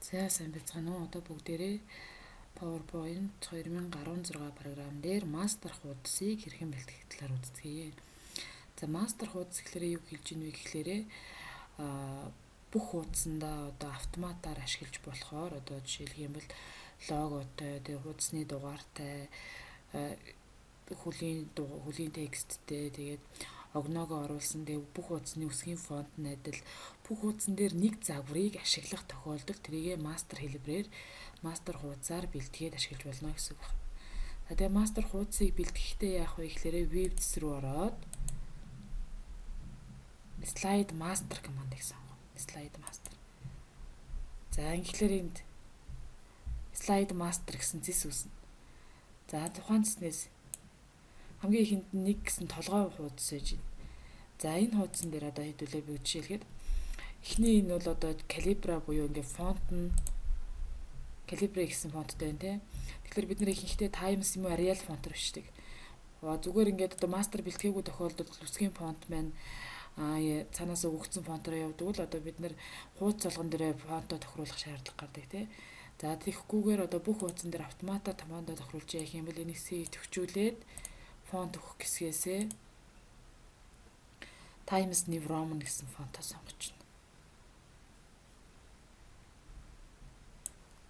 Сайн байцгаана уу? Одоо бүгдээрээ PowerPoint 2016 програм дээр мастер хуудсыг хэрхэн бэлтгэх талаар үздэгье. За мастер хуудас гэхлээр юу хэлж ийн вэ гэхлээр бүх хуудсандаа одоо автоматар ашиглаж болохоор одоо жишээлх юм бол логотой, тэгээ хуудасны дугаартай, хөлийн тексттэй, тэгээд огноогоо оруулсан. Тэгээ бүх хуудасны үсгийн фонт нь адил. Бүх хуудсан дээр нэг загварыг ашиглах тохиолдолд тэрийгэ мастер хэлбэрээр мастер хуудасаар бэлтгээд ашиглаж болно гэсэн үг байна. Тэгээ мастер хуудсыг бэлтгэхдээ яах вэ гэхээр Waves руу ороод slide master командыг сонгоно. Slide master. За ингээхээр энд slide master гэсэн зэс үүснэ. За тухайн зэснээс хамгийн ихэнд нэг гэсэн толгой хуудас байж байна. За энэ хуудсан дээр одоо хэдүүлээ би жишээлгээд эхний энэ бол одоо Calibra буюу ингээ фонт нь Calibra гэсэн фонттой байна тий. Тэгэхээр бид нэр ихэнхдээ Times юм уу Arial фонтоор бичдэг. Зүгээр ингээд одоо мастер бэлтгээгүй тохиолдолд үсгийн фонт маань цаанаас өгөгдсөн фонтоор явдаг л одоо бид нэр хуудас болгон дээрээ фонтоо тохируулах шаардлага гардаг тий. За тэгэхгүйгээр одоо бүх хуудсан дээр автоматар томондоо тохируулж яах юм бол энэсээ төвчүүлээд фонт өгөх хэсгээсээ Times New Roman гэсэн фонтоо сонгож байна.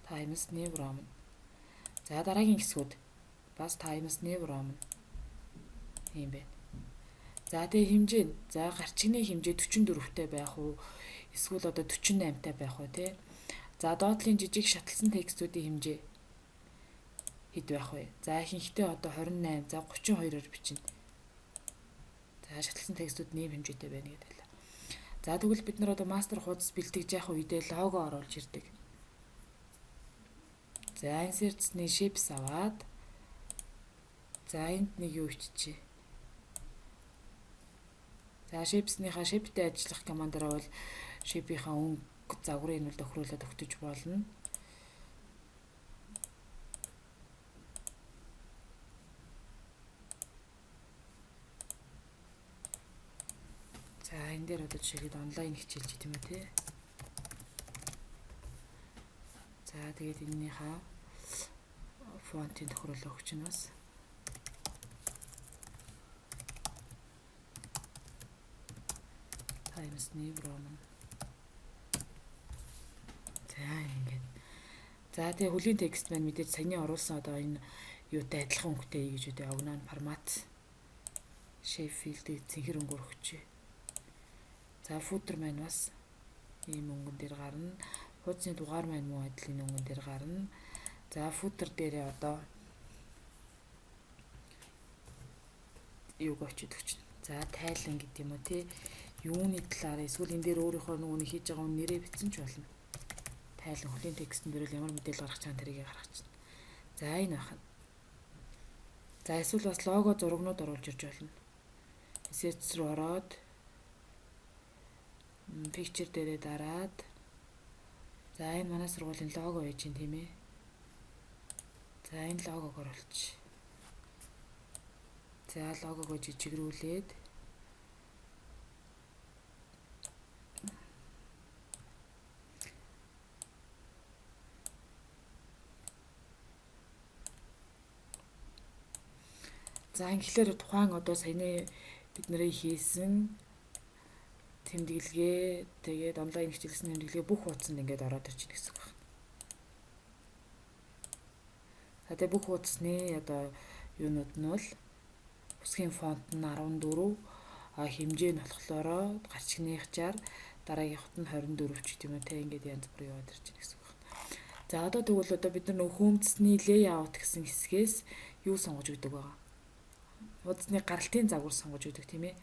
Times New Roman. За дараагийн хэсгүүд бас Times New Roman юм байна. За тэгээ хэмжээ нь. За гарчигны хэмжээ 44-тэй байх уу? Эсвэл одоо 48-тай байх уу тий? За доотлын жижиг шатлсан текстүүдийн хэмжээ хэд байх вэ? За ихэнхдээ одоо 28, за 32-оор бичнэ. За шатлсан текстүүд нэм хэмжээтэй байна гэдэг л. За тэгвэл бид нар одоо мастер хуудас бэлтгэж явах үедээ лого оруулж ирдэг. За insert-ны shapes аваад за энд нэг юу иччихье. За shapes-ныхаа shape-тэй ажиллах командаараа бол shape-ийнхаа өнгө загварыг нь тохируулаад өгтөж болно. За энэ дээр одоо жишээлбэл онлайн хичээлж тийм үү те. За тэгээд энэнийхээ фонтын тохируулаа өгч нь бас. Times New Roman. За ингээд. За тэгээ хөлийн текст маань мэдээж саяны оруулсан одоо энэ юутай адилхан өнгөтэй гэж үдэ огноо формат shape field-ийг цэнхэр өнгөөр өгчээ. За footer маань бас ийм өнгөн дээр гарна. Хуудасны дугаар маань муу адил энэ өнгөн дээр гарна. За footer дээрээ одоо юуг очиж өгч. За тайлан гэдэг юм уу те. Юуны талаар эсвэл энэ дээр өөрийнхөө нүг хийж байгаа нэрээ бичсэн ч болно. Тайлан хөлийн текстэн дээр л ямар мэдээлэл гаргах чаана тэрийг гаргачихна. За энэ байна. За эсвэл бас лого зурагнууд оруулж ирж болно. Assets руу ороод picture дээрээ дараад за энэ манай сургуулийн лого байж гин тийм ээ. За энэ логог оруулчих. За логого жижигрүүлээд за ингээхээр тухайн одоо саяны бид нарын хийсэн тэмдэглэгээ тэгээд онлайн хичээлсэн тэмдэглэгээ бүх хуудсанд ингээд ороод ирж байна гэсэн үг байна. За тэгээд бүх хуудасны одоо юунууд нь бол үсгийн фонт нь 14, хэмжээ нь болохоор гарчигны хчаар дараагийнхт нь 24 ч гэдэм үү те ингээд янз бүр яваад ирж байна гэсэн үг байна. За одоо тэгвэл одоо бид нар хөөмцсний layout гэсэн хэсгээс юу сонгож өгдөг байгаа. Хуудасны гаралтын загвар сонгож өгдөг тийм ээ.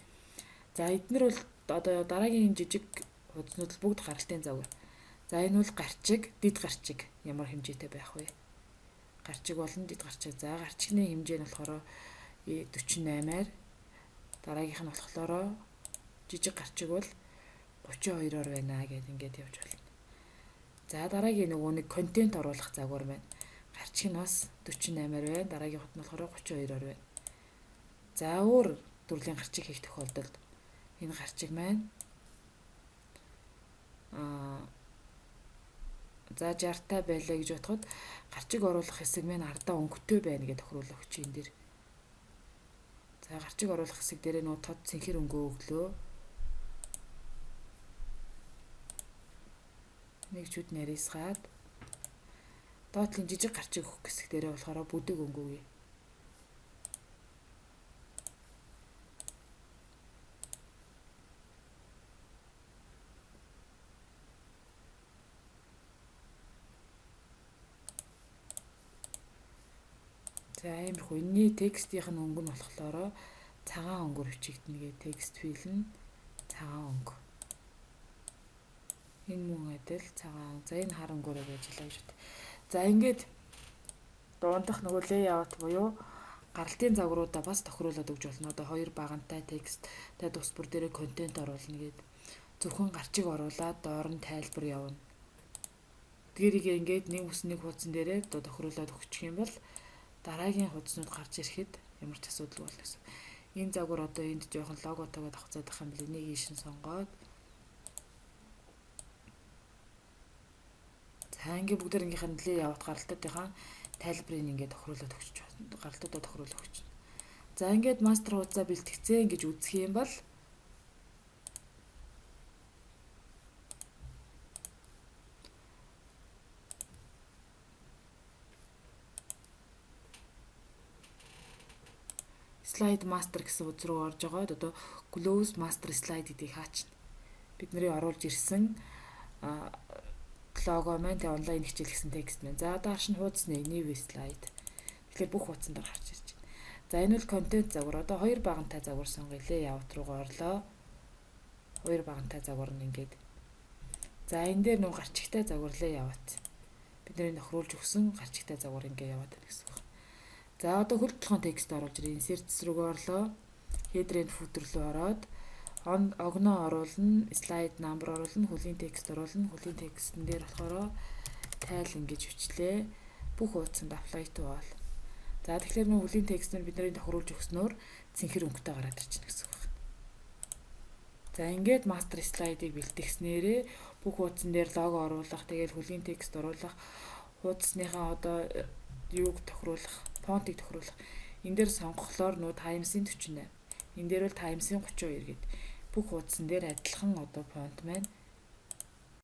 За эдгээр бол одоо дараагийн жижиг хуудаснууд бүгд гаралтын загвар. За энэ бол гарчиг, дид гарчиг ямар хэмжээтэй байх вэ? Гарчиг болон дид гарчиг. За гарчигны хэмжээ нь болохоор 48-аар дараагийнх нь болохоор жижиг гарчиг бол 32-оор байна гэдэг ингээд явж байна. За дараагийн нөгөө нэг контент оруулах загвар байна. Гарчиг нь бас 48-аар байна. Дараагийнхд нь болохоор 32-оор байна. За өөр төрлийн гарчиг хийх тохиолдолд энэ гарчиг маань За 60-та байлаа гэж бодоход гарчиг оруулах хэсэг маань ардаа өнгөтэй байна гэж тохируулах өгч энэ дэр. За гарчиг оруулах хэсэг дээрээ нөө тод цэнхэр өнгөө өглөө. Нэг чүд нарийсгаад доотлын жижиг гарчиг өгөх хэсэг дээрээ болохоор бүдэг өнгөө. За иймэрхүү энэний текстийнх нь өнгө нь болохоор цагаан өнгөөр бичигдэнэ гэ текст фил нь цагаан өнгө. Энэ мөн адил цагаан. За энэ хар өнгөөрөө ажиллаа гэж бод. За ингээд дундах нөгөө layout буюу гаралтын загваруудаа бас тохируулаад өгч болно. Одоо хоёр багантай тексттэй тус бүр дээрээ контент оруулна гээд зөвхөн гарчиг оруулаад доор нь тайлбар явна. Тэрийг ингээд нэг ус нэг хуудсан дээрээ одоо тохируулаад өгчих юм бол дараагийн хуудаснууд гарч ирэхэд ямар ч асуудал болно гэсэн. Энэ загвар одоо энд жоохон логотойгоо давхцаад ах юм бэл энийг ийшин сонгоод за ингээд бүгд нэгийнхэн нэлээ яваад гаралтуудынхаа тайлбарыг ингээд тохируулаад өгч гаралтуудаа тохируулах өгч. За ингээд мастер хуудасаа бэлтгэцээ гэж үзэх юм бол slide master гэсэн үз рүү орж байгаад одоо close master slide гэдгийг хаачна. Бидний оруулж ирсэн лого маань тэ онлайн хичээл гэсэн текст маань. За одоо харшин хуудасны new slide. Тэгэхээр бүх хуудсан дээр гарч ирж байна. За энэ бол контент загвар. Одоо хоёр багантай загвар сонгоё. Layout руугаа орлоо. Хоёр багантай загвар нь ингээд. За энэ дээр нөө гарчигтай загвар layout. Бидний тохируулж өгсөн гарчигтай загвар ингээд яваад байна гэсэн үг. За одоо хөл толгойн текст оруулж ирээ. Inserts рүүгээ орлоо. Header and footer руу ороод огноо оруулна, slide number оруулна, хөлийн текст оруулна. Хөлийн текстэн дээр болохоор тайл ингэж бичлээ. Бүх хуудсанд apply to all. За тэгэхээр нөө хөлийн текст нь бидний тохируулж өгснөөр цэнхэр өнгөтэй гараад ирчихнэ гэсэн үг. За ингээд master slide-ыг бэлтгэснээрээ бүх хуудсан дээр лого оруулах, тэгээд хөлийн текст оруулах, хуудасныхаа одоо юуг тохируулах, фонтыг тохируулах. Энэ дээр сонгохлоор нөө Times-ийн 48. Энэ дээр бол Times-ийн 32 гэдэг. Бүх хуудсан дээр адилхан одоо фонт маань